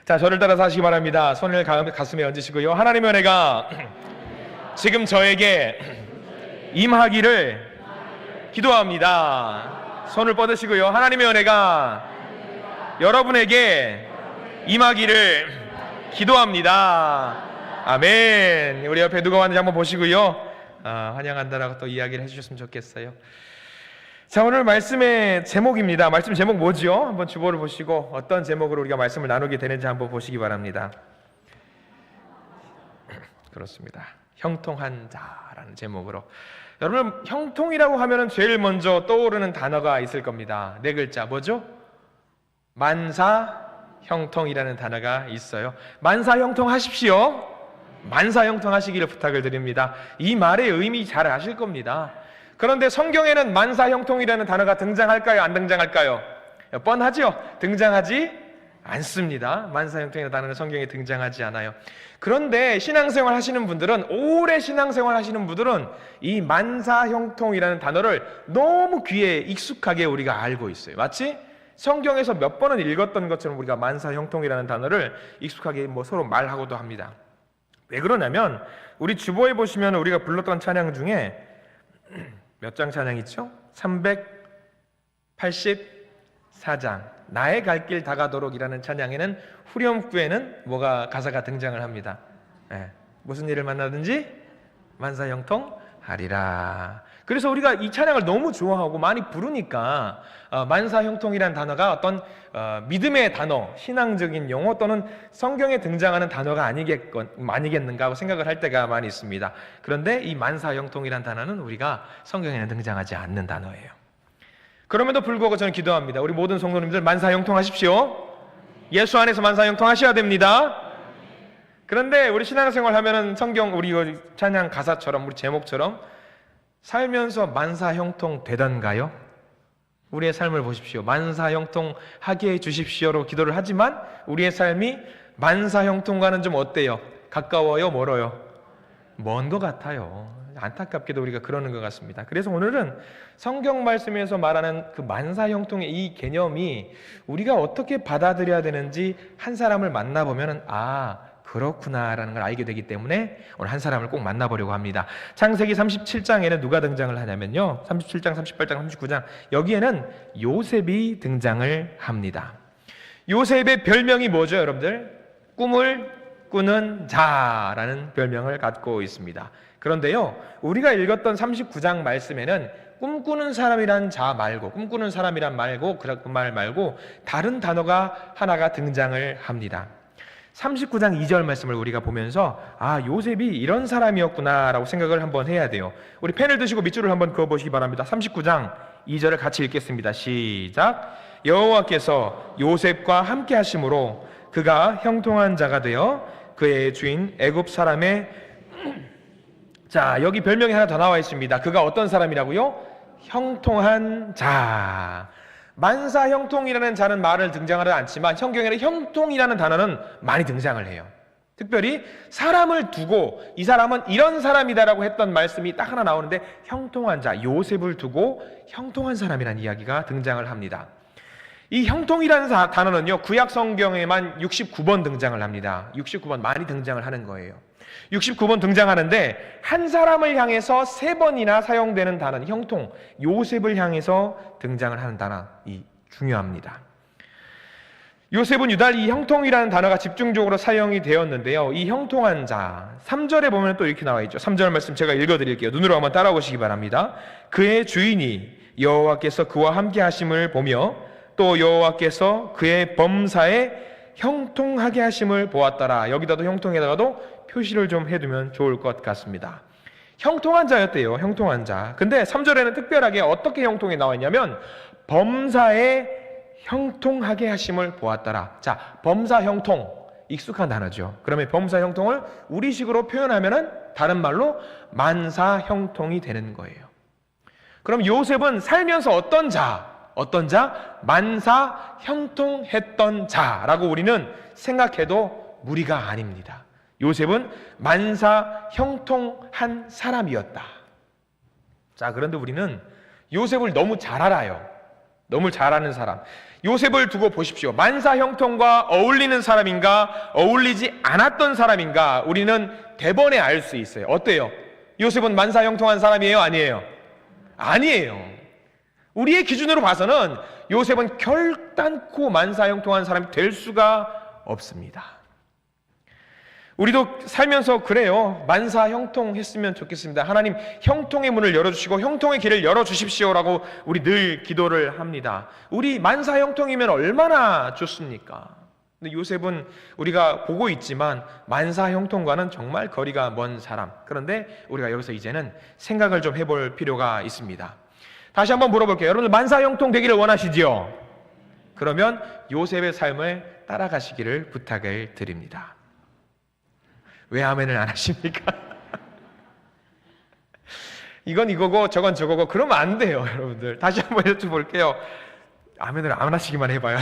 자, 저를 따라서 하시기 바랍니다. 손을 가슴에 얹으시고요. 하나님의 은혜가 지금 저에게 임하기를 기도합니다. 손을 뻗으시고요. 하나님의 은혜가 여러분에게 임하기를 기도합니다. 아멘. 우리 옆에 누가 왔는지 한번 보시고요. 환영한다라고 또 이야기를 해주셨으면 좋겠어요. 자, 오늘 말씀의 제목입니다. 말씀 제목 뭐지요? 한번 주보를 보시고 어떤 제목으로 우리가 말씀을 나누게 되는지 한번 보시기 바랍니다. 그렇습니다. 형통한 자라는 제목으로. 여러분, 형통이라고 하면은 제일 먼저 떠오르는 단어가 있을 겁니다. 네 글자 뭐죠? 만사형통이라는 단어가 있어요. 만사형통하십시오. 만사형통하시기를 부탁을 드립니다. 이 말의 의미 잘 아실 겁니다. 그런데 성경에는 만사형통이라는 단어가 등장할까요? 안 등장할까요? 뻔하죠? 등장하지 않습니다. 만사형통이라는 단어는 성경에 등장하지 않아요. 그런데 신앙생활 하시는 분들은, 오래 신앙생활 하시는 분들은 이 만사형통이라는 단어를 너무 귀에 익숙하게 우리가 알고 있어요. 마치 성경에서 몇 번은 읽었던 것처럼 우리가 만사형통이라는 단어를 익숙하게 서로 말하고도 합니다. 왜 그러냐면 우리 주보에 보시면 우리가 불렀던 찬양 중에 몇 장 찬양 있죠? 384장 나의 갈 길 다가도록이라는 찬양에는 후렴구에는 뭐가 가사가 등장을 합니다. 무슨 일을 만나든지 만사형통하리라. 그래서 우리가 이 찬양을 너무 좋아하고 많이 부르니까 만사형통이라는 단어가 어떤 믿음의 단어, 신앙적인 용어 또는 성경에 등장하는 단어가 아니겠는가 하고 생각을 할 때가 많이 있습니다. 그런데 이 만사형통이라는 단어는 우리가 성경에는 등장하지 않는 단어예요. 그럼에도 불구하고 저는 기도합니다. 우리 모든 성도님들 만사형통하십시오. 예수 안에서 만사형통하셔야 됩니다. 그런데 우리 신앙생활 하면은 성경 우리 찬양 가사처럼 우리 제목처럼 살면서 만사형통 되던가요? 우리의 삶을 보십시오. 만사형통하게 해주십시오로 기도를 하지만 우리의 삶이 만사형통과는 좀 어때요? 가까워요? 멀어요? 먼 것 같아요. 안타깝게도 우리가 그러는 것 같습니다. 그래서 오늘은 성경 말씀에서 말하는 그 만사형통의 이 개념이 우리가 어떻게 받아들여야 되는지 한 사람을 만나보면 그렇구나라는 걸 알게 되기 때문에 오늘 한 사람을 꼭 만나보려고 합니다. 창세기 37장에는 누가 등장을 하냐면요, 37장, 38장, 39장 여기에는 요셉이 등장을 합니다. 요셉의 별명이 뭐죠, 여러분들? 꿈을 꾸는 자라는 별명을 갖고 있습니다. 그런데요, 우리가 읽었던 39장 말씀에는 꿈꾸는 사람이란 자 말고, 꿈꾸는 사람이란 말고, 그 말 말고 다른 단어가 하나가 등장을 합니다. 39장 2절 말씀을 우리가 보면서 요셉이 이런 사람이었구나 라고 생각을 한번 해야 돼요. 우리 펜을 드시고 밑줄을 한번 그어보시기 바랍니다. 39장 2절을 같이 읽겠습니다. 시작. 여호와께서 요셉과 함께 하심으로 그가 형통한 자가 되어 그의 주인 애굽 사람의 자, 여기 별명이 하나 더 나와 있습니다. 그가 어떤 사람이라고요? 형통한 자. 만사형통이라는 자는 말을 등장하지 않지만 성경에는 형통이라는 단어는 많이 등장을 해요. 특별히 사람을 두고 이 사람은 이런 사람이다라고 했던 말씀이 딱 하나 나오는데, 형통한 자, 요셉을 두고 형통한 사람이라는 이야기가 등장을 합니다. 이 형통이라는 단어는요, 구약 성경에만 69번 등장을 합니다. 69번 많이 등장을 하는 거예요. 69번 등장하는데 한 사람을 향해서 3번이나 사용되는 단어는 형통, 요셉을 향해서 등장을 하는 단어이 중요합니다. 요셉은 유달리 이 형통이라는 단어가 집중적으로 사용이 되었는데요, 이 형통한 자 3절에 보면 또 이렇게 나와 있죠. 3절 말씀 제가 읽어드릴게요. 눈으로 한번 따라오시기 바랍니다. 그의 주인이 여호와께서 그와 함께 하심을 보며 또 여호와께서 그의 범사에 형통하게 하심을 보았더라. 여기다도 형통에다가도 표시를 좀 해두면 좋을 것 같습니다. 형통한 자였대요. 형통한 자. 근데 3절에는 특별하게 어떻게 형통이 나와 있냐면 범사에 형통하게 하심을 보았더라. 자, 범사 형통 익숙한 단어죠. 그러면 범사 형통을 우리식으로 표현하면은 다른 말로 만사 형통이 되는 거예요. 그럼 요셉은 살면서 어떤 자? 만사 형통했던 자라고 우리는 생각해도 무리가 아닙니다. 요셉은 만사 형통한 사람이었다. 자, 그런데 우리는 요셉을 너무 잘 알아요. 너무 잘하는 사람. 요셉을 두고 보십시오. 만사형통과 어울리는 사람인가, 어울리지 않았던 사람인가, 우리는 대번에 알 수 있어요. 어때요? 요셉은 만사형통한 사람이에요? 아니에요? 아니에요. 우리의 기준으로 봐서는 요셉은 결단코 만사형통한 사람이 될 수가 없습니다. 우리도 살면서 그래요. 만사형통했으면 좋겠습니다. 하나님 형통의 문을 열어주시고 형통의 길을 열어주십시오라고 우리 늘 기도를 합니다. 우리 만사형통이면 얼마나 좋습니까? 근데 요셉은 우리가 보고 있지만 만사형통과는 정말 거리가 먼 사람. 그런데 우리가 여기서 이제는 생각을 좀 해볼 필요가 있습니다. 다시 한번 물어볼게요. 여러분들 만사형통 되기를 원하시지요? 그러면 요셉의 삶을 따라가시기를 부탁을 드립니다. 왜 아멘을 안 하십니까? 이건 이거고 저건 저거고 그러면 안 돼요, 여러분들. 다시 한번 여쭤볼게요. 아멘을 안 하시기만 해봐요.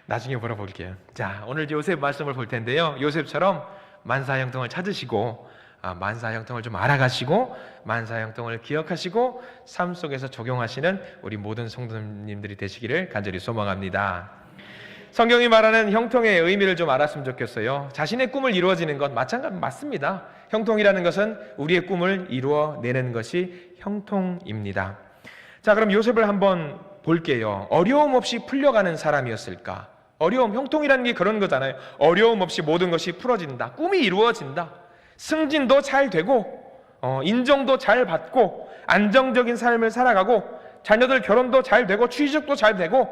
나중에 물어볼게요. 자, 오늘 요셉 말씀을 볼 텐데요. 요셉처럼 만사형통을 찾으시고 만사형통을 좀 알아가시고 만사형통을 기억하시고 삶 속에서 적용하시는 우리 모든 성도님들이 되시기를 간절히 소망합니다. 성경이 말하는 형통의 의미를 좀 알았으면 좋겠어요. 자신의 꿈을 이루어지는 것 맞습니다. 형통이라는 것은 우리의 꿈을 이루어내는 것이 형통입니다. 자, 그럼 요셉을 한번 볼게요. 어려움 없이 풀려가는 사람이었을까? 형통이라는 게 그런 거잖아요. 어려움 없이 모든 것이 풀어진다. 꿈이 이루어진다. 승진도 잘 되고 인정도 잘 받고 안정적인 삶을 살아가고 자녀들 결혼도 잘 되고 취직도 잘 되고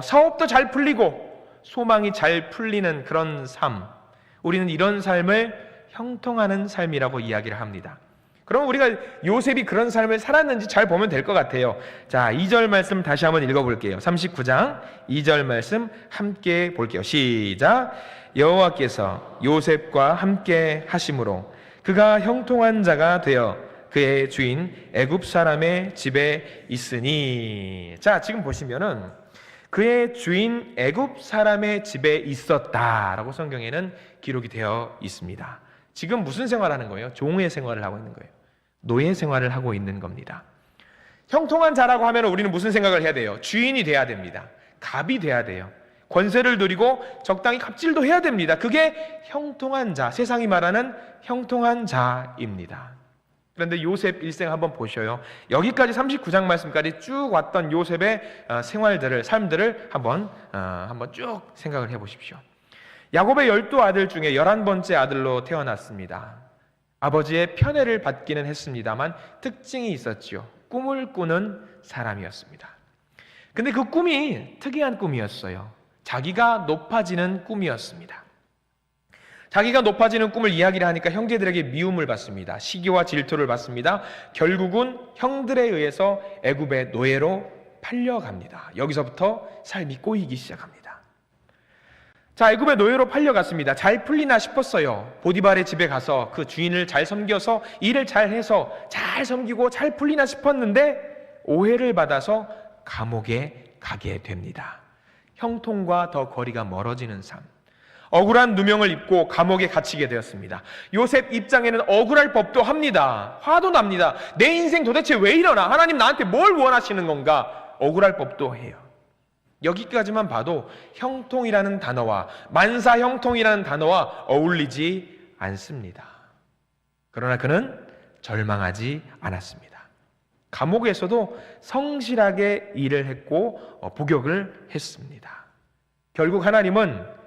사업도 잘 풀리고 소망이 잘 풀리는 그런 삶, 우리는 이런 삶을 형통하는 삶이라고 이야기를 합니다. 그럼 우리가 요셉이 그런 삶을 살았는지 잘 보면 될 것 같아요. 자, 2절 말씀 다시 한번 읽어볼게요. 39장 2절 말씀 함께 볼게요. 시작. 여호와께서 요셉과 함께 하심으로 그가 형통한 자가 되어 그의 주인 애굽 사람의 집에 있으니. 자, 지금 보시면은 그의 주인 애굽 사람의 집에 있었다라고 성경에는 기록이 되어 있습니다. 지금 무슨 생활하는 거예요? 종의 생활을 하고 있는 거예요. 노예 생활을 하고 있는 겁니다. 형통한 자라고 하면 우리는 무슨 생각을 해야 돼요? 주인이 돼야 됩니다. 갑이 돼야 돼요. 권세를 누리고 적당히 갑질도 해야 됩니다. 그게 형통한 자, 세상이 말하는 형통한 자입니다. 그런데 요셉 일생 한번 보셔요. 여기까지 39장 말씀까지 쭉 왔던 요셉의 생활들을, 삶들을 한번 쭉 생각을 해보십시오. 야곱의 12아들 중에 11번째 아들로 태어났습니다. 아버지의 편애를 받기는 했습니다만 특징이 있었지요. 꿈을 꾸는 사람이었습니다. 근데 그 꿈이 특이한 꿈이었어요. 자기가 높아지는 꿈이었습니다. 자기가 높아지는 꿈을 이야기를 하니까 형제들에게 미움을 받습니다. 시기와 질투를 받습니다. 결국은 형들에 의해서 애굽의 노예로 팔려갑니다. 여기서부터 삶이 꼬이기 시작합니다. 자, 애굽의 노예로 팔려갔습니다. 잘 풀리나 싶었어요. 보디발의 집에 가서 그 주인을 잘 섬겨서 일을 잘 해서 잘 섬기고 잘 풀리나 싶었는데 오해를 받아서 감옥에 가게 됩니다. 형통과 더 거리가 멀어지는 삶. 억울한 누명을 입고 감옥에 갇히게 되었습니다. 요셉 입장에는 억울할 법도 합니다. 화도 납니다. 내 인생 도대체 왜 이러나? 하나님 나한테 뭘 원하시는 건가? 억울할 법도 해요. 여기까지만 봐도 형통이라는 단어와 만사형통이라는 단어와 어울리지 않습니다. 그러나 그는 절망하지 않았습니다. 감옥에서도 성실하게 일을 했고 복역을 했습니다. 결국 하나님은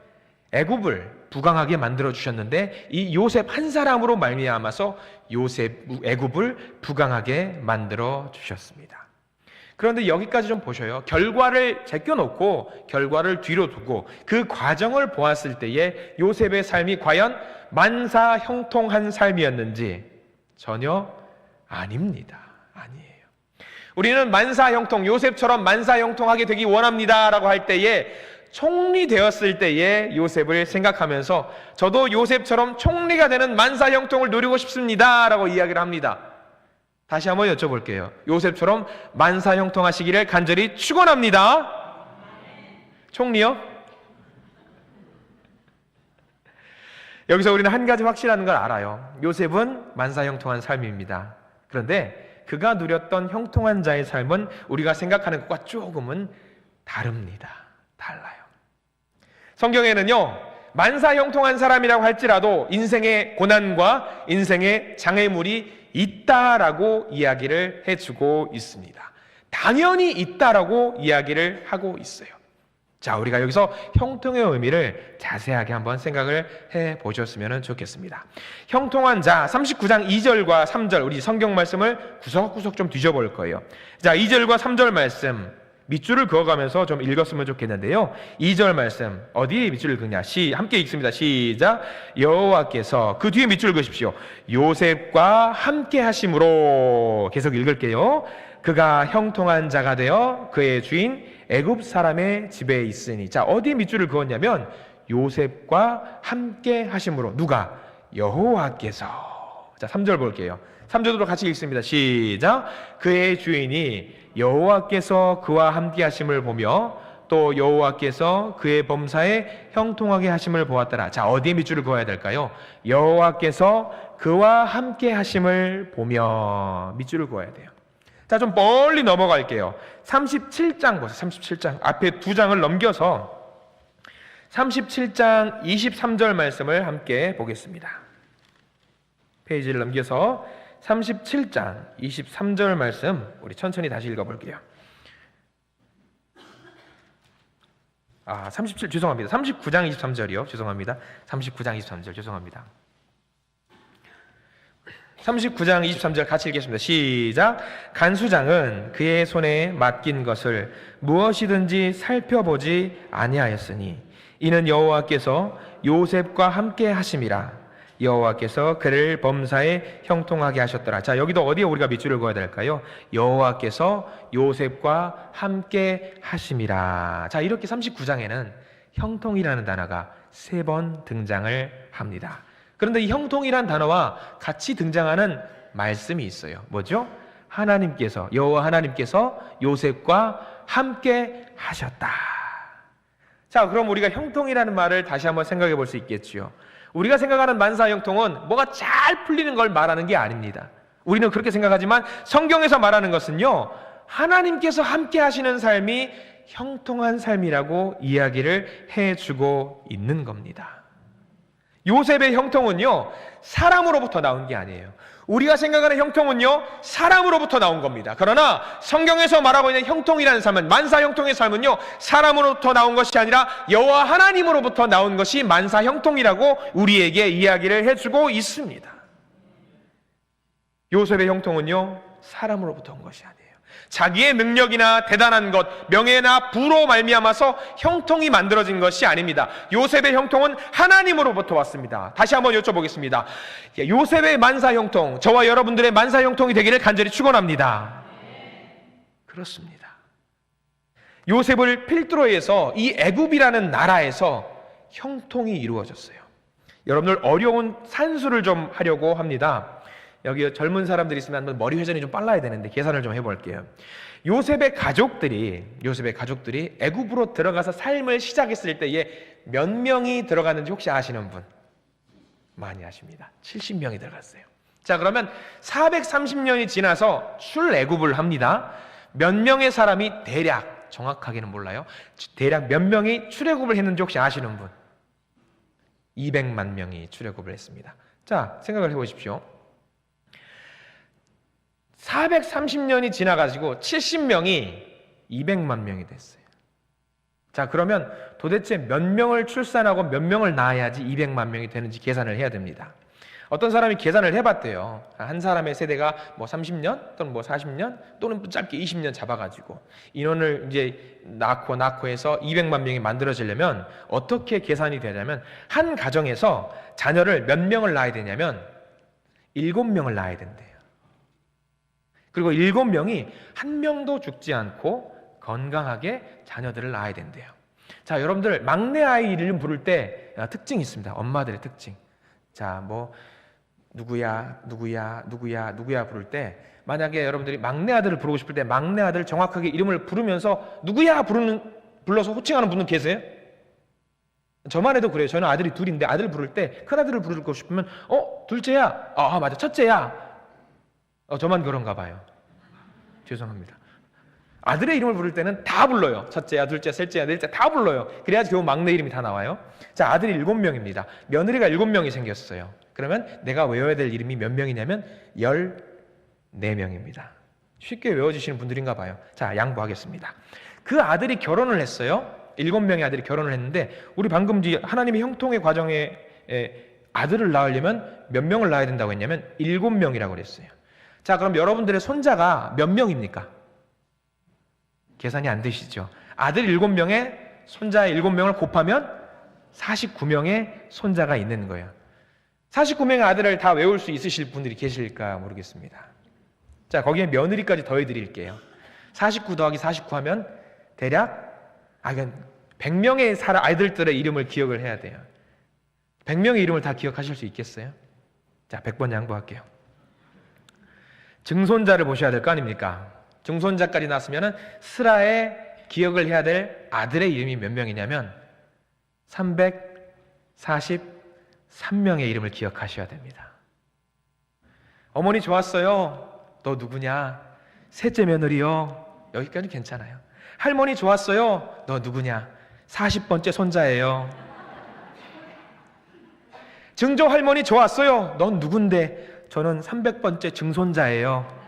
애굽을 부강하게 만들어 주셨는데 이 요셉 한 사람으로 말미암아서 애굽을 부강하게 만들어 주셨습니다. 그런데 여기까지 좀 보셔요. 결과를 제껴놓고 결과를 뒤로 두고 그 과정을 보았을 때에 요셉의 삶이 과연 만사형통한 삶이었는지 전혀 아닙니다. 아니에요. 우리는 만사형통, 요셉처럼 만사형통하게 되기 원합니다라고 할 때에 총리 되었을 때의 요셉을 생각하면서 저도 요셉처럼 총리가 되는 만사형통을 누리고 싶습니다라고 이야기를 합니다. 다시 한번 여쭤볼게요. 요셉처럼 만사형통하시기를 간절히 축원합니다. 총리요? 여기서 우리는 한 가지 확실한 걸 알아요. 요셉은 만사형통한 삶입니다. 그런데 그가 누렸던 형통한 자의 삶은 우리가 생각하는 것과 조금은 다릅니다. 달라요. 성경에는요, 만사 형통한 사람이라고 할지라도 인생의 고난과 인생의 장애물이 있다라고 이야기를 해주고 있습니다. 당연히 있다라고 이야기를 하고 있어요. 자, 우리가 여기서 형통의 의미를 자세하게 한번 생각을 해보셨으면 좋겠습니다. 형통한 자, 39장 2절과 3절, 우리 성경 말씀을 구석구석 좀 뒤져볼 거예요. 자, 2절과 3절 말씀 밑줄을 그어가면서 좀 읽었으면 좋겠는데요. 2절 말씀 어디에 밑줄을 그냐? 함께 읽습니다. 시작. 여호와께서, 그 뒤에 밑줄을 그으십시오. 요셉과 함께 하심으로, 계속 읽을게요. 그가 형통한 자가 되어 그의 주인 애굽 사람의 집에 있으니. 자, 어디에 밑줄을 그었냐면 요셉과 함께 하심으로. 누가? 여호와께서. 자, 3절 볼게요. 3절도 같이 읽습니다. 시작. 그의 주인이 여호와께서 그와 함께 하심을 보며 또 여호와께서 그의 범사에 형통하게 하심을 보았더라. 자, 어디에 밑줄을 그어야 될까요? 여호와께서 그와 함께 하심을 보며 밑줄을 그어야 돼요. 자, 좀 멀리 넘어갈게요. 37장 보세요. 37장 앞에 두 장을 넘겨서 37장 23절 말씀을 함께 보겠습니다. 페이지를 넘겨서 37장 23절 말씀 우리 천천히 다시 읽어볼게요. 39장 23절이요. 죄송합니다. 39장 23절 죄송합니다. 39장 23절 같이 읽겠습니다. 시작. 간수장은 그의 손에 맡긴 것을 무엇이든지 살펴보지 아니하였으니 이는 여호와께서 요셉과 함께 하심이라. 여호와께서 그를 범사에 형통하게 하셨더라. 자, 여기도 어디에 우리가 밑줄을 그어야 될까요? 여호와께서 요셉과 함께 하심이라. 자, 이렇게 39장에는 형통이라는 단어가 3번 등장을 합니다. 그런데 이 형통이란 단어와 같이 등장하는 말씀이 있어요. 뭐죠? 하나님께서, 여호와 하나님께서 요셉과 함께 하셨다. 자, 그럼 우리가 형통이라는 말을 다시 한번 생각해 볼 수 있겠지요. 우리가 생각하는 만사 형통은 뭐가 잘 풀리는 걸 말하는 게 아닙니다. 우리는 그렇게 생각하지만 성경에서 말하는 것은요, 하나님께서 함께 하시는 삶이 형통한 삶이라고 이야기를 해주고 있는 겁니다. 요셉의 형통은요, 사람으로부터 나온 게 아니에요. 우리가 생각하는 형통은요, 사람으로부터 나온 겁니다. 그러나 성경에서 말하고 있는 형통이라는 삶은, 만사 형통의 삶은요, 사람으로부터 나온 것이 아니라 여호와 하나님으로부터 나온 것이 만사 형통이라고 우리에게 이야기를 해주고 있습니다. 요셉의 형통은요, 사람으로부터 온 것이 아니에요. 자기의 능력이나 대단한 것, 명예나 부로 말미암아서 형통이 만들어진 것이 아닙니다. 요셉의 형통은 하나님으로부터 왔습니다. 다시 한번 여쭤보겠습니다. 요셉의 만사 형통, 저와 여러분들의 만사 형통이 되기를 간절히 축원합니다. 그렇습니다. 요셉을 필두로해서 이 애굽이라는 나라에서 형통이 이루어졌어요. 여러분들 어려운 산수를 좀 하려고 합니다. 여기 젊은 사람들이 있으면 한번 머리 회전이 좀 빨라야 되는데 계산을 좀 해볼게요. 요셉의 가족들이 애굽으로 들어가서 삶을 시작했을 때에 몇 명이 들어갔는지 혹시 아시는 분? 많이 아십니다. 70명이 들어갔어요. 자, 그러면 430년이 지나서 출애굽을 합니다. 몇 명의 사람이 대략, 정확하게는 몰라요, 대략 몇 명이 출애굽을 했는지 혹시 아시는 분? 200만 명이 출애굽을 했습니다. 자, 생각을 해보십시오. 430년이 지나가지고 70명이 200만 명이 됐어요. 자, 그러면 도대체 몇 명을 출산하고 몇 명을 낳아야지 200만 명이 되는지 계산을 해야 됩니다. 어떤 사람이 계산을 해봤대요. 한 사람의 세대가 뭐 30년 또는 뭐 40년 또는 짧게 20년 잡아가지고 인원을 이제 낳고 해서 200만 명이 만들어지려면 어떻게 계산이 되냐면, 한 가정에서 자녀를 몇 명을 낳아야 되냐면 7명을 낳아야 된대요. 그리고 7명이 한 명도 죽지 않고 건강하게 자녀들을 낳아야 된대요. 자, 여러분들 막내 아이 이름 부를 때 특징이 있습니다. 엄마들의 특징. 자, 뭐 누구야 부를 때, 만약에 여러분들이 막내 아들을 부르고 싶을 때 막내 아들 정확하게 이름을 부르면서 누구야 불러서 호칭하는 분은 계세요? 저만 해도 그래요. 저는 아들이 둘인데 아들 부를 때 큰아들을 부르고 싶으면 둘째야, 맞아, 첫째야. 저만 그런가 봐요. 죄송합니다. 아들의 이름을 부를 때는 다 불러요. 첫째야, 둘째야, 셋째야, 넷째야 다 불러요. 그래야지 겨우 막내 이름이 다 나와요. 자, 아들이 7명입니다. 며느리가 7명이 생겼어요. 그러면 내가 외워야 될 이름이 몇 명이냐면 14명입니다. 쉽게 외워지시는 분들인가 봐요. 자, 양보하겠습니다. 그 아들이 결혼을 했어요. 7명의 아들이 결혼을 했는데 우리 방금 뒤 하나님의 형통의 과정에 아들을 낳으려면 몇 명을 낳아야 된다고 했냐면 7명이라고 그랬어요. 자, 그럼 여러분들의 손자가 몇 명입니까? 계산이 안 되시죠? 아들 7명에 손자 7명을 곱하면 49명의 손자가 있는 거예요. 49명의 아들을 다 외울 수 있으실 분들이 계실까 모르겠습니다. 자, 거기에 며느리까지 더해 드릴게요. 49 더하기 49 하면 대략 100명의 아이들의 이름을 기억을 해야 돼요. 100명의 이름을 다 기억하실 수 있겠어요? 자, 100번 양보할게요. 증손자를 보셔야 될 거 아닙니까? 증손자까지 났으면 스라의 기억을 해야 될 아들의 이름이 몇 명이냐면 343명의 이름을 기억하셔야 됩니다. 어머니 좋았어요. 너 누구냐? 셋째 며느리요. 여기까지 괜찮아요. 할머니 좋았어요. 너 누구냐? 40번째 손자예요. 증조 할머니 좋았어요. 넌 누군데? 저는 300번째 증손자예요.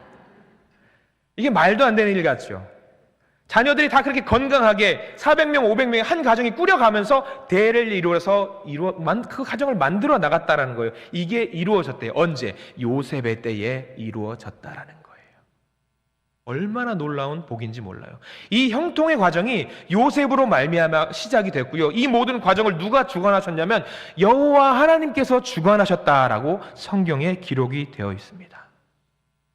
이게 말도 안 되는 일 같죠? 자녀들이 다 그렇게 건강하게 400명, 500명의 한 가정이 꾸려가면서 대를 이루어서 그 가정을 만들어 나갔다라는 거예요. 이게 이루어졌대요. 언제? 요셉의 때에 이루어졌다라는 거예요. 얼마나 놀라운 복인지 몰라요. 이 형통의 과정이 요셉으로 말미암아 시작이 됐고요. 이 모든 과정을 누가 주관하셨냐면 여호와 하나님께서 주관하셨다라고 성경에 기록이 되어 있습니다.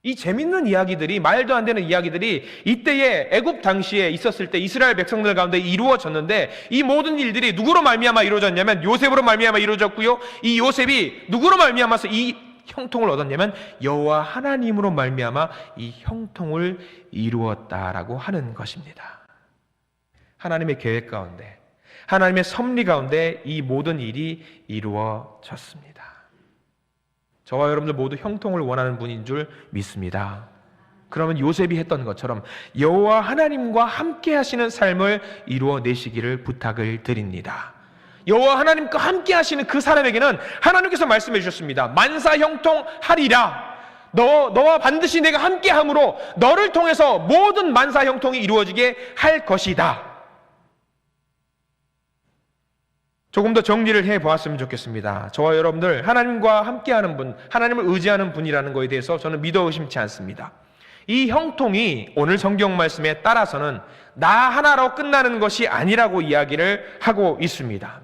이 재밌는 이야기들이, 말도 안 되는 이야기들이 이때에 애굽 당시에 있었을 때 이스라엘 백성들 가운데 이루어졌는데, 이 모든 일들이 누구로 말미암아 이루어졌냐면 요셉으로 말미암아 이루어졌고요. 이 요셉이 누구로 말미암아서 이 형통을 얻었냐면 여호와 하나님으로 말미암아 이 형통을 이루었다라고 하는 것입니다. 하나님의 계획 가운데, 하나님의 섭리 가운데 이 모든 일이 이루어졌습니다. 저와 여러분들 모두 형통을 원하는 분인 줄 믿습니다. 그러면 요셉이 했던 것처럼 여호와 하나님과 함께 하시는 삶을 이루어내시기를 부탁을 드립니다. 여호와 하나님과 함께 하시는 그 사람에게는 하나님께서 말씀해 주셨습니다. 만사 형통하리라. 너와 반드시 내가 함께 함으로 너를 통해서 모든 만사 형통이 이루어지게 할 것이다. 조금 더 정리를 해보았으면 좋겠습니다. 저와 여러분들 하나님과 함께하는 분, 하나님을 의지하는 분이라는 것에 대해서 저는 믿어 의심치 않습니다. 이 형통이 오늘 성경 말씀에 따라서는 나 하나로 끝나는 것이 아니라고 이야기를 하고 있습니다.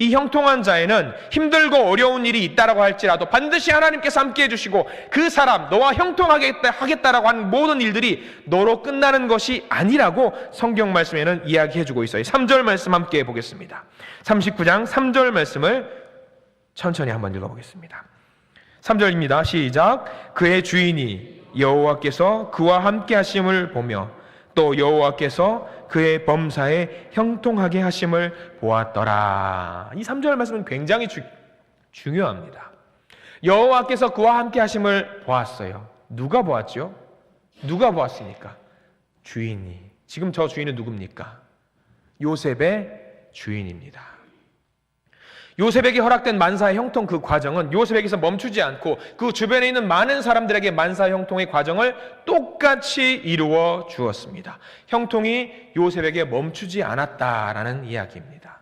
이 형통한 자에는 힘들고 어려운 일이 있다라고 할지라도 반드시 하나님께서 함께 해주시고 그 사람, 너와 형통하겠다라고 하는 모든 일들이 너로 끝나는 것이 아니라고 성경 말씀에는 이야기해주고 있어요. 3절 말씀 함께 해보겠습니다. 39장 3절 말씀을 천천히 한번 읽어보겠습니다. 3절입니다. 시작. 그의 주인이 여호와께서 그와 함께 하심을 보며 또 여호와께서 그의 범사에 형통하게 하심을 보았더라. 이 3절 말씀은 굉장히 중요합니다. 여호와께서 그와 함께 하심을 보았어요. 누가 보았죠? 누가 보았습니까? 주인이. 지금 저 주인은 누굽니까? 요셉의 주인입니다. 요셉에게 허락된 만사의 형통 그 과정은 요셉에게서 멈추지 않고 그 주변에 있는 많은 사람들에게 만사 형통의 과정을 똑같이 이루어 주었습니다. 형통이 요셉에게 멈추지 않았다라는 이야기입니다.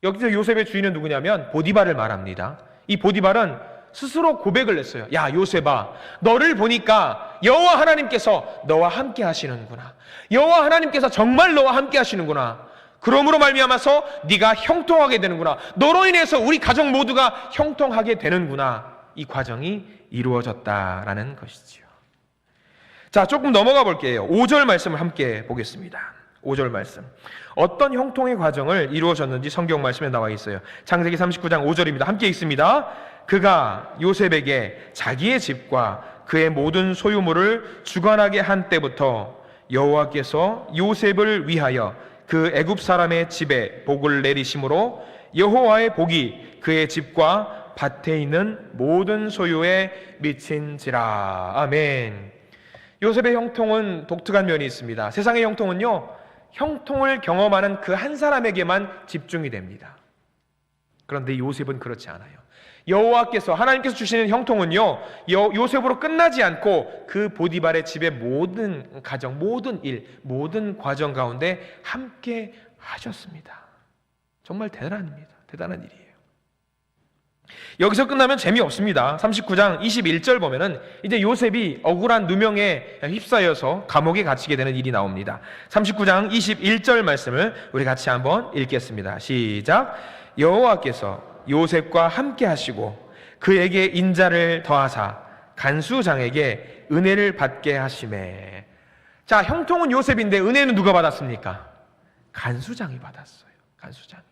여기서 요셉의 주인은 누구냐면 보디발을 말합니다. 이 보디발은 스스로 고백을 했어요. 야, 요셉아, 너를 보니까 여호와 하나님께서 너와 함께 하시는구나. 여호와 하나님께서 정말 너와 함께 하시는구나. 그러므로 말미암아서 네가 형통하게 되는구나. 너로 인해서 우리 가족 모두가 형통하게 되는구나. 이 과정이 이루어졌다라는 것이죠. 자, 조금 넘어가 볼게요. 5절 말씀을 함께 보겠습니다. 5절 말씀. 어떤 형통의 과정을 이루어졌는지 성경 말씀에 나와 있어요. 창세기 39장 5절입니다. 함께 읽습니다. 그가 요셉에게 자기의 집과 그의 모든 소유물을 주관하게 한 때부터 여호와께서 요셉을 위하여 그 애굽 사람의 집에 복을 내리심으로 여호와의 복이 그의 집과 밭에 있는 모든 소유에 미친지라. 아멘. 요셉의 형통은 독특한 면이 있습니다. 세상의 형통은요, 형통을 경험하는 그 한 사람에게만 집중이 됩니다. 그런데 요셉은 그렇지 않아요. 여호와께서, 하나님께서 주시는 형통은요, 요셉으로 끝나지 않고 그 보디발의 집의 모든 가정, 모든 일, 모든 과정 가운데 함께 하셨습니다. 정말 대단한 일이에요. 여기서 끝나면 재미없습니다. 39장 21절 보면은 이제 요셉이 억울한 누명에 휩싸여서 감옥에 갇히게 되는 일이 나옵니다. 39장 21절 말씀을 우리 같이 한번 읽겠습니다. 시작. 여호와께서 요셉과 함께 하시고 그에게 인자를 더하사 간수장에게 은혜를 받게 하시매. 자, 형통은 요셉인데 은혜는 누가 받았습니까? 간수장이 받았어요. 간수장이.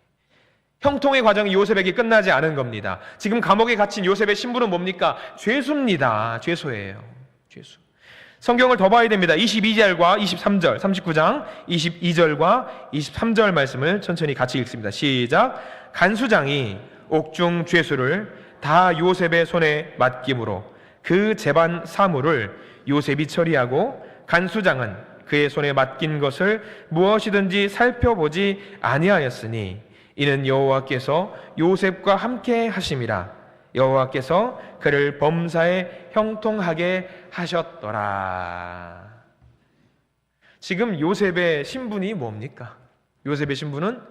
형통의 과정이 요셉에게 끝나지 않은 겁니다. 지금 감옥에 갇힌 요셉의 신분은 뭡니까? 죄수입니다. 죄수예요. 죄수. 성경을 더 봐야 됩니다. 22절과 23절, 39장 22절과 23절 말씀을 천천히 같이 읽습니다. 시작. 간수장이 옥중 죄수를 다 요셉의 손에 맡김으로 그 재반 사물을 요셉이 처리하고 간수장은 그의 손에 맡긴 것을 무엇이든지 살펴보지 아니하였으니 이는 여호와께서 요셉과 함께 하심이라. 여호와께서 그를 범사에 형통하게 하셨더라. 지금 요셉의 신분이 뭡니까? 요셉의 신분은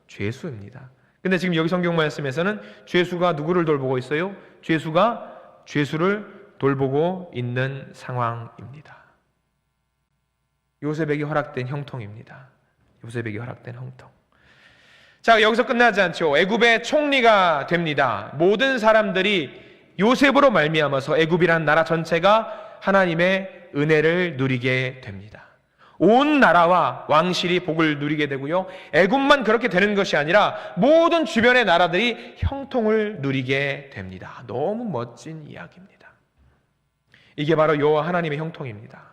죄수입니다. 근데 지금 여기 성경 말씀에서는 죄수가 누구를 돌보고 있어요? 죄수가 죄수를 돌보고 있는 상황입니다. 요셉에게 허락된 형통입니다. 요셉에게 허락된 형통. 자, 여기서 끝나지 않죠. 애굽의 총리가 됩니다. 모든 사람들이 요셉으로 말미암아서 애굽이라는 나라 전체가 하나님의 은혜를 누리게 됩니다. 온 나라와 왕실이 복을 누리게 되고요, 애굽만 그렇게 되는 것이 아니라 모든 주변의 나라들이 형통을 누리게 됩니다. 너무 멋진 이야기입니다. 이게 바로 여호와 하나님의 형통입니다.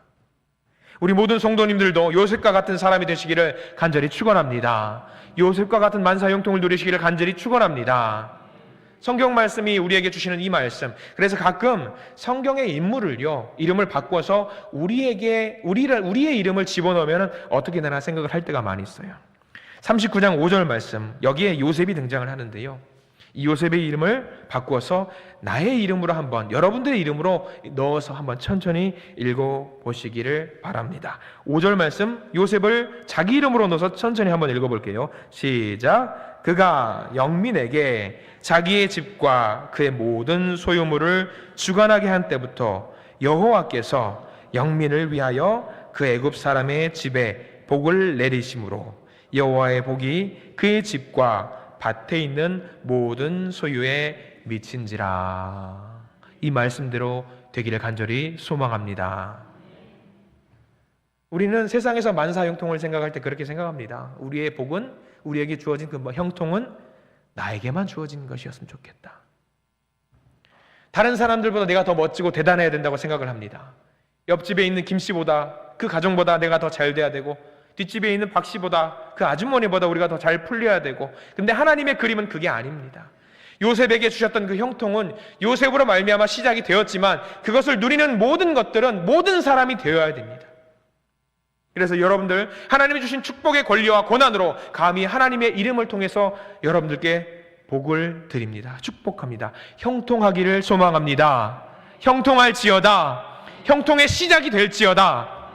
우리 모든 성도님들도 요셉과 같은 사람이 되시기를 간절히 축원합니다. 요셉과 같은 만사 형통을 누리시기를 간절히 축원합니다. 성경 말씀이 우리에게 주시는 이 말씀, 그래서 가끔 성경의 인물을요, 이름을 바꿔서 우리의 이름을 집어넣으면 어떻게 되나 생각을 할 때가 많이 있어요. 39장 5절 말씀, 여기에 요셉이 등장을 하는데요, 이 요셉의 이름을 바꾸어서 나의 이름으로 한번, 여러분들의 이름으로 넣어서 한번 천천히 읽어보시기를 바랍니다. 5절 말씀, 요셉을 자기 이름으로 넣어서 천천히 한번 읽어볼게요. 시작. 그가 영민에게 자기의 집과 그의 모든 소유물을 주관하게 한 때부터 여호와께서 영민을 위하여 그 애굽 사람의 집에 복을 내리심으로 여호와의 복이 그의 집과 밭에 있는 모든 소유에 미친지라. 이 말씀대로 되기를 간절히 소망합니다. 우리는 세상에서 만사 형통을 생각할 때 그렇게 생각합니다. 우리의 복은, 우리에게 주어진 그 형통은 나에게만 주어진 것이었으면 좋겠다. 다른 사람들보다 내가 더 멋지고 대단해야 된다고 생각을 합니다. 옆집에 있는 김 씨보다, 그 가정보다 내가 더 잘 돼야 되고, 뒷집에 있는 박 씨보다, 그 아주머니보다 우리가 더 잘 풀려야 되고, 근데 하나님의 그림은 그게 아닙니다. 요셉에게 주셨던 그 형통은 요셉으로 말미암아 시작이 되었지만 그것을 누리는 모든 것들은 모든 사람이 되어야 됩니다. 그래서 여러분들, 하나님이 주신 축복의 권리와 고난으로 감히 하나님의 이름을 통해서 여러분들께 복을 드립니다. 축복합니다. 형통하기를 소망합니다. 형통할지어다. 형통의 시작이 될지어다.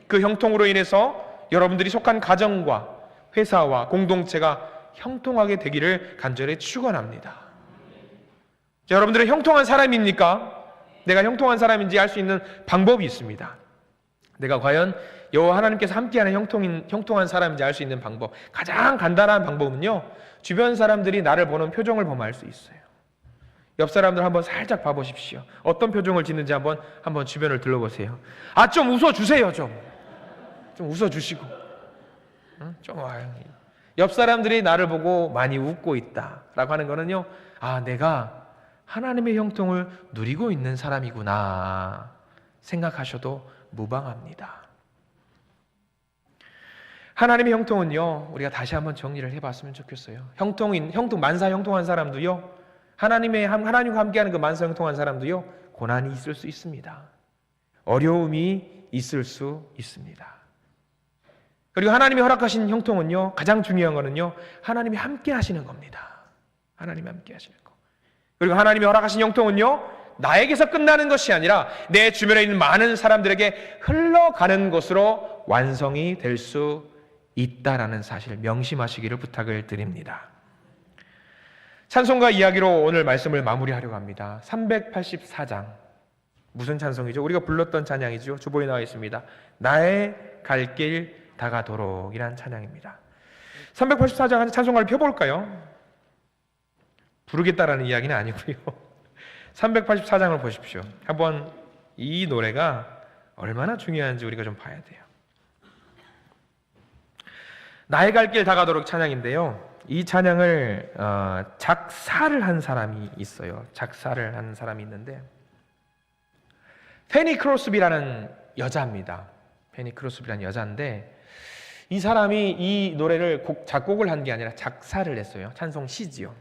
그 형통으로 인해서 여러분들이 속한 가정과 회사와 공동체가 형통하게 되기를 간절히 축원합니다. 자, 여러분들은 형통한 사람입니까? 내가 형통한 사람인지 알 수 있는 방법이 있습니다. 내가 과연 여호와 하나님께서 함께하는 형통한 사람인지 알 수 있는 방법, 가장 간단한 방법은요, 주변 사람들이 나를 보는 표정을 보면 알 수 있어요. 옆 사람들 한번 살짝 봐보십시오. 어떤 표정을 짓는지 한번 주변을 둘러보세요. 아, 좀 웃어주세요. 좀 웃어주시고, 좀 와요. 옆 사람들이 나를 보고 많이 웃고 있다라고 하는 거는요, 아, 내가 하나님의 형통을 누리고 있는 사람이구나 생각하셔도 무방합니다. 하나님의 형통은요, 우리가 다시 한번 정리를 해봤으면 좋겠어요. 만사 형통한 사람도요, 하나님과 함께하는 그 만사 형통한 사람도요, 고난이 있을 수 있습니다. 어려움이 있을 수 있습니다. 그리고 하나님이 허락하신 형통은요, 가장 중요한 거는요, 하나님이 함께 하시는 겁니다. 하나님이 함께 하시는 거. 그리고 하나님이 허락하신 형통은요, 나에게서 끝나는 것이 아니라 내 주변에 있는 많은 사람들에게 흘러가는 것으로 완성이 될 수 있다라는 사실 명심하시기를 부탁을 드립니다. 찬송가 이야기로 오늘 말씀을 마무리하려고 합니다. 384장. 무슨 찬송이죠? 우리가 불렀던 찬양이죠. 주보에 나와 있습니다. 나의 갈 길 다가도록 이란 찬양입니다. 384장 찬송가를 펴볼까요? 부르겠다라는 이야기는 아니고요. 384장을 보십시오. 한번 이 노래가 얼마나 중요한지 우리가 좀 봐야 돼요. 나의 갈 길 다가도록 찬양인데요. 이 찬양을 작사를 한 사람이 있어요. 작사를 한 사람이 있는데 페니 크로스비라는 여자입니다. 페니 크로스비라는 여자인데 이 사람이 이 노래를 작곡을 한 게 아니라 작사를 했어요. 찬송 시지요.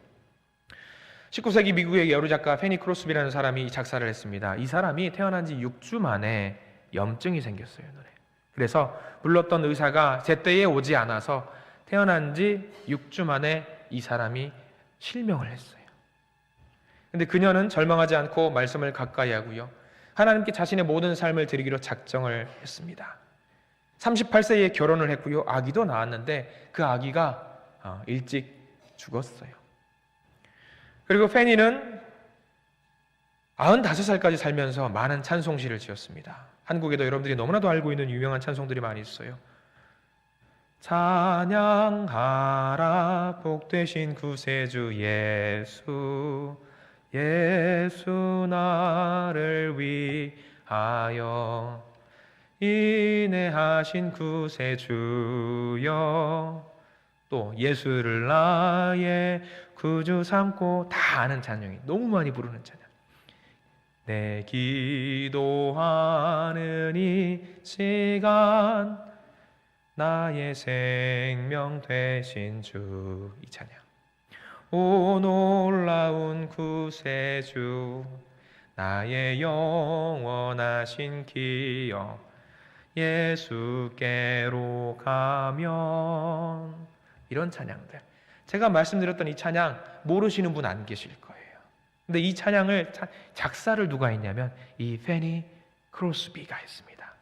19세기 미국의 여류 작가 페니 크로스비라는 사람이 작사를 했습니다. 이 사람이 태어난 지 6주 만에 염증이 생겼어요. 노래. 그래서 불렀던 의사가 제때에 오지 않아서 태어난 지 6주 만에 이 사람이 실명을 했어요. 근데 그녀는 절망하지 않고 말씀을 가까이 하고요, 하나님께 자신의 모든 삶을 드리기로 작정을 했습니다. 38세에 결혼을 했고요, 아기도 낳았는데 그 아기가 일찍 죽었어요. 그리고 페니는 95살까지 살면서 많은 찬송시를 지었습니다. 한국에도 여러분들이 너무나도 알고 있는 유명한 찬송들이 많이 있어요. 찬양하라 복되신 구세주 예수, 예수 나를 위하여 인내하신 구세주여, 또 예수를 나의 구주 삼고, 다 아는 찬양이 너무 많이 부르는 찬양. 내 기도하는 이 시간 나의 생명 되신 주, 이 찬양. 오 놀라운 구세주 나의 영원하신 기여 예수께로 가면, 이런 찬양들. 제가 말씀드렸던 이 찬양 모르시는 분 안 계실 거예요. 근데 이 찬양을 작사를 누가 했냐면 이 페니 크로스비가 했습니다.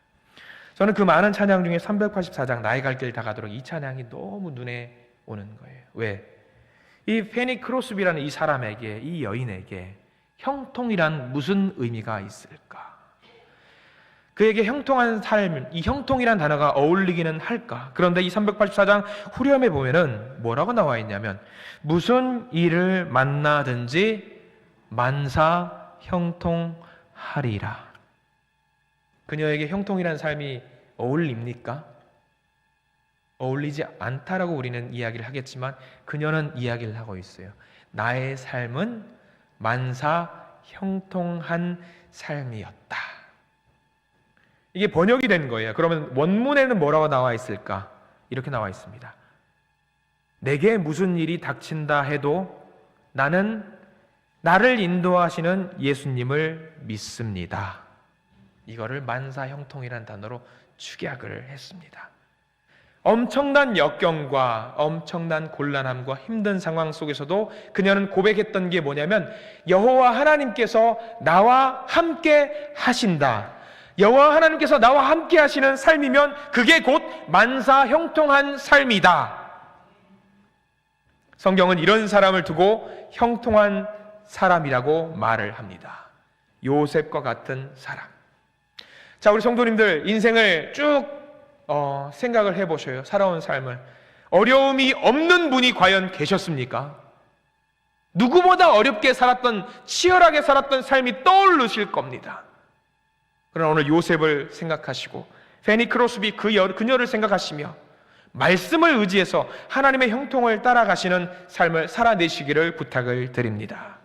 저는 그 많은 찬양 중에 384장 나의 갈 길 다가도록 이 찬양이 너무 눈에 오는 거예요. 왜? 이 페니 크로스비라는 이 사람에게, 이 여인에게 형통이란 무슨 의미가 있을까? 그에게 형통한 삶, 이 형통이란 단어가 어울리기는 할까? 그런데 이 384장 후렴에 보면은 뭐라고 나와 있냐면 무슨 일을 만나든지 만사 형통하리라. 그녀에게 형통이란 삶이 어울립니까? 어울리지 않다라고 우리는 이야기를 하겠지만 그녀는 이야기를 하고 있어요. 나의 삶은 만사 형통한 삶이었다. 이게 번역이 된 거예요. 그러면 원문에는 뭐라고 나와 있을까? 이렇게 나와 있습니다. 내게 무슨 일이 닥친다 해도 나는 나를 인도하시는 예수님을 믿습니다. 이거를 만사형통이라는 단어로 축약을 했습니다. 엄청난 역경과 엄청난 곤란함과 힘든 상황 속에서도 그녀는 고백했던 게 뭐냐면 여호와 하나님께서 나와 함께 하신다. 여호와 하나님께서 나와 함께 하시는 삶이면 그게 곧 만사형통한 삶이다. 성경은 이런 사람을 두고 형통한 사람이라고 말을 합니다. 요셉과 같은 사람. 자, 우리 성도님들 인생을 쭉 생각을 해보셔요. 살아온 삶을. 어려움이 없는 분이 과연 계셨습니까? 누구보다 어렵게 살았던, 치열하게 살았던 삶이 떠오르실 겁니다. 그러나 오늘 요셉을 생각하시고 페니 크로스비 그녀를 생각하시며 말씀을 의지해서 하나님의 형통을 따라가시는 삶을 살아내시기를 부탁을 드립니다.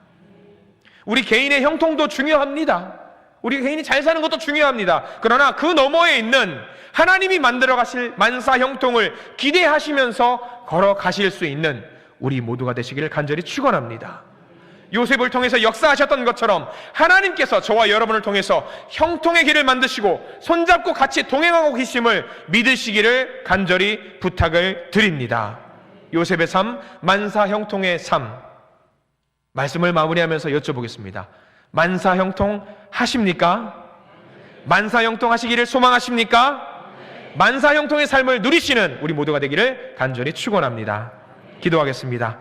우리 개인의 형통도 중요합니다. 우리 개인이 잘 사는 것도 중요합니다. 그러나 그 너머에 있는 하나님이 만들어 가실 만사 형통을 기대하시면서 걸어가실 수 있는 우리 모두가 되시기를 간절히 축원합니다. 요셉을 통해서 역사하셨던 것처럼 하나님께서 저와 여러분을 통해서 형통의 길을 만드시고 손잡고 같이 동행하고 계심을 믿으시기를 간절히 부탁을 드립니다. 요셉의 삶, 만사 형통의 삶, 말씀을 마무리하면서 여쭤보겠습니다. 만사 형통 하십니까? 만사 형통 하시기를 소망하십니까? 만사 형통의 삶을 누리시는 우리 모두가 되기를 간절히 축원합니다. 기도하겠습니다.